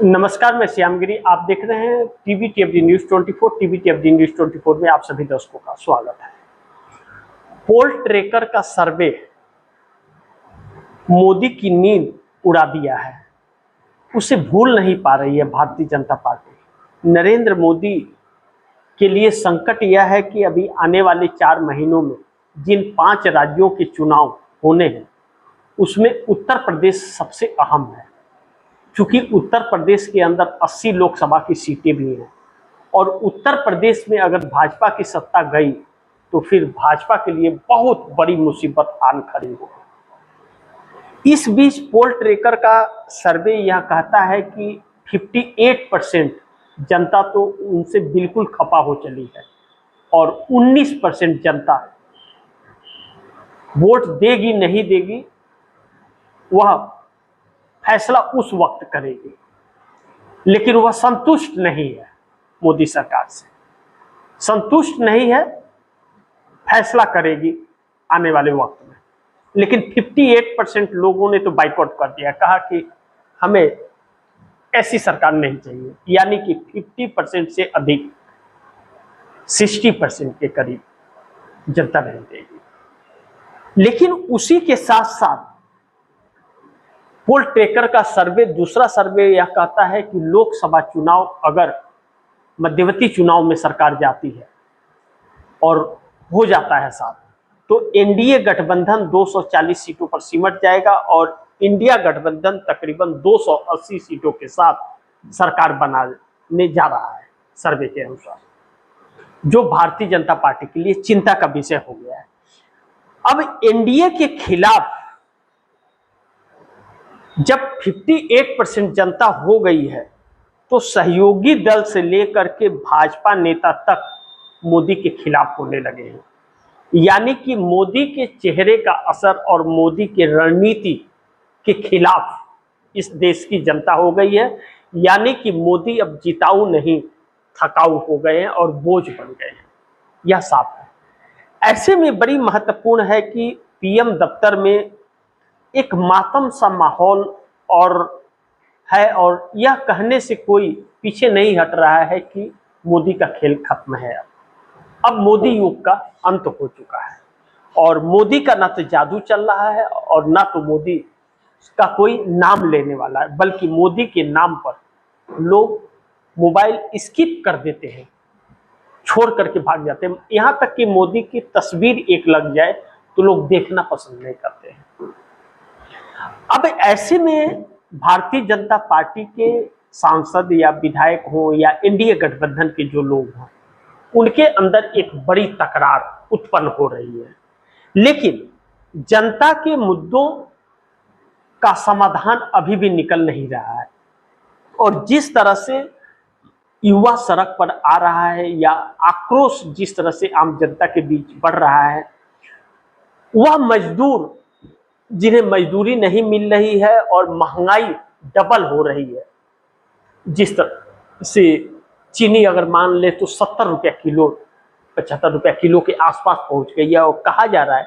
नमस्कार, मैं श्यामगिरी। आप देख रहे हैं टीवीटीएफडी न्यूज 24। टीवीटीएफडी न्यूज 24 में आप सभी दर्शकों का स्वागत है। पोल ट्रैकर का सर्वे मोदी की नींद उड़ा दिया है। उसे भूल नहीं पा रही है भारतीय जनता पार्टी। नरेंद्र मोदी के लिए संकट यह है कि अभी आने वाले 4 महीनों में जिन 5 राज्यों के चुनाव होने हैं उसमें उत्तर प्रदेश सबसे अहम है, क्योंकि उत्तर प्रदेश के अंदर 80 लोकसभा की सीटें भी हैं और उत्तर प्रदेश में अगर भाजपा की सत्ता गई तो फिर भाजपा के लिए बहुत बड़ी मुसीबत आन खड़ी होगी। इस बीच पोल ट्रैकर का सर्वे यह कहता है कि 58% जनता तो उनसे बिल्कुल खफा हो चली है और 19% जनता वोट देगी नहीं देगी वह फैसला उस वक्त करेगी, लेकिन वह संतुष्ट नहीं है। मोदी सरकार से संतुष्ट नहीं है, फैसला करेगी आने वाले वक्त में। लेकिन 58% लोगों ने तो बाइकआउट कर दिया, कहा कि हमें ऐसी सरकार नहीं चाहिए, यानी कि 50% से अधिक 60% के करीब जनता नहीं देगी। लेकिन उसी के साथ साथ पोल ट्रैकर का सर्वे, दूसरा सर्वे यह कहता है कि लोकसभा चुनाव अगर मध्यवर्ती चुनाव में सरकार जाती है और हो जाता है साथ, तो एनडीए गठबंधन 240 सीटों पर सिमट जाएगा और इंडिया गठबंधन तकरीबन 280 सीटों के साथ सरकार बनाने जा रहा है सर्वे के अनुसार, जो भारतीय जनता पार्टी के लिए चिंता का विषय हो गया है। अब एनडीए के खिलाफ जब 58% जनता हो गई है तो सहयोगी दल से लेकर के भाजपा नेता तक मोदी के खिलाफ होने लगे हैं, यानी कि मोदी के चेहरे का असर और मोदी के रणनीति के खिलाफ इस देश की जनता हो गई है। यानी कि मोदी अब जिताऊ नहीं थकाऊ हो गए हैं और बोझ बन गए हैं, यह साफ है। ऐसे में बड़ी महत्वपूर्ण है कि पीएम दफ्तर में एक मातम सा माहौल और है और यह कहने से कोई पीछे नहीं हट रहा है कि मोदी का खेल खत्म है। अब मोदी युग का अंत हो चुका है और मोदी का ना तो जादू चल रहा है और ना तो मोदी का कोई नाम लेने वाला है, बल्कि मोदी के नाम पर लोग मोबाइल स्किप कर देते हैं, छोड़ करके भाग जाते हैं। यहाँ तक कि मोदी की तस्वीर एक लग जाए तो लोग देखना पसंद नहीं करते हैं। अब ऐसे में भारतीय जनता पार्टी के सांसद या विधायक हो या एनडीए गठबंधन के जो लोग हैं, उनके अंदर एक बड़ी तकरार उत्पन्न हो रही है, लेकिन जनता के मुद्दों का समाधान अभी भी निकल नहीं रहा है। और जिस तरह से युवा सड़क पर आ रहा है या आक्रोश जिस तरह से आम जनता के बीच बढ़ रहा है, वह मजदूर जिन्हें मजदूरी नहीं मिल रही है और महंगाई डबल हो रही है, जिस तरह से चीनी अगर मान ले तो 70 रुपया किलो 75 रुपया किलो के आसपास पहुंच गई है और कहा जा रहा है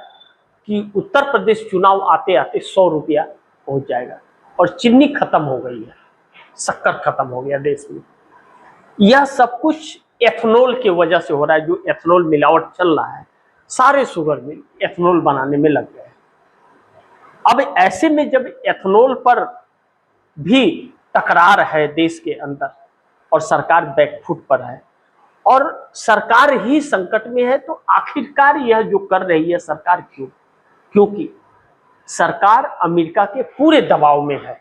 कि उत्तर प्रदेश चुनाव आते आते 100 रुपया पहुंच जाएगा। और चीनी खत्म हो गई है, शक्कर खत्म हो गया देश में। यह सब कुछ एथेनॉल की वजह से हो रहा है। जो एथेनॉल मिलावट चल रहा है, सारे शुगर मिल एथेनॉल बनाने में लग गए। अब ऐसे में जब एथेनॉल पर भी तकरार है देश के अंदर और सरकार बैकफुट पर है और सरकार ही संकट में है, तो आखिरकार यह जो कर रही है सरकार क्यों? क्योंकि सरकार अमेरिका के पूरे दबाव में है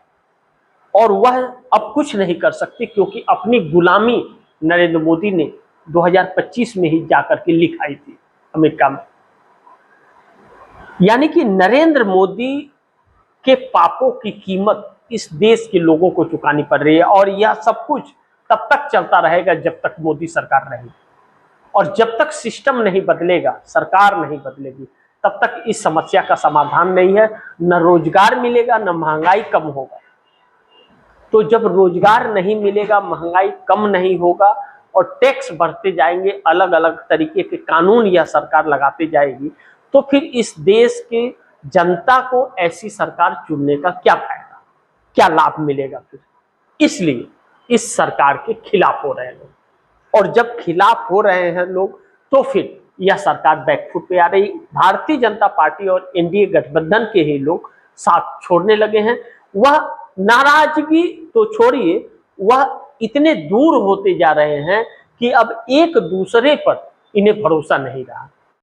और वह अब कुछ नहीं कर सकती, क्योंकि अपनी गुलामी नरेंद्र मोदी ने 2025 में ही जाकर के लिखाई थी अमेरिका में। यानी कि नरेंद्र मोदी के पापों की कीमत इस देश के लोगों को चुकानी पड़ रही है और यह सब कुछ तब तक चलता रहेगा जब तक मोदी सरकार रहेगी। और जब तक सिस्टम नहीं बदलेगा, सरकार नहीं बदलेगी, तब तक इस समस्या का समाधान नहीं है। न रोजगार मिलेगा, न महंगाई कम होगा। तो जब रोजगार नहीं मिलेगा, महंगाई कम नहीं होगा और टैक्स बढ़ते जाएंगे, अलग अलग तरीके के कानून यह सरकार लगाते जाएगी, तो फिर इस देश के जनता को ऐसी सरकार चुनने का क्या फायदा, क्या लाभ मिलेगा फिर? इसलिए इस सरकार के खिलाफ हो रहे हैं लोग। और जब खिलाफ हो रहे हैं लोग तो फिर यह सरकार बैकफुट पे आ रही। भारतीय जनता पार्टी और एनडीए गठबंधन के ही लोग साथ छोड़ने लगे हैं। वह नाराजगी तो छोड़िए, वह इतने दूर होते जा रहे हैं कि अब एक दूसरे पर इन्हें भरोसा नहीं रहा।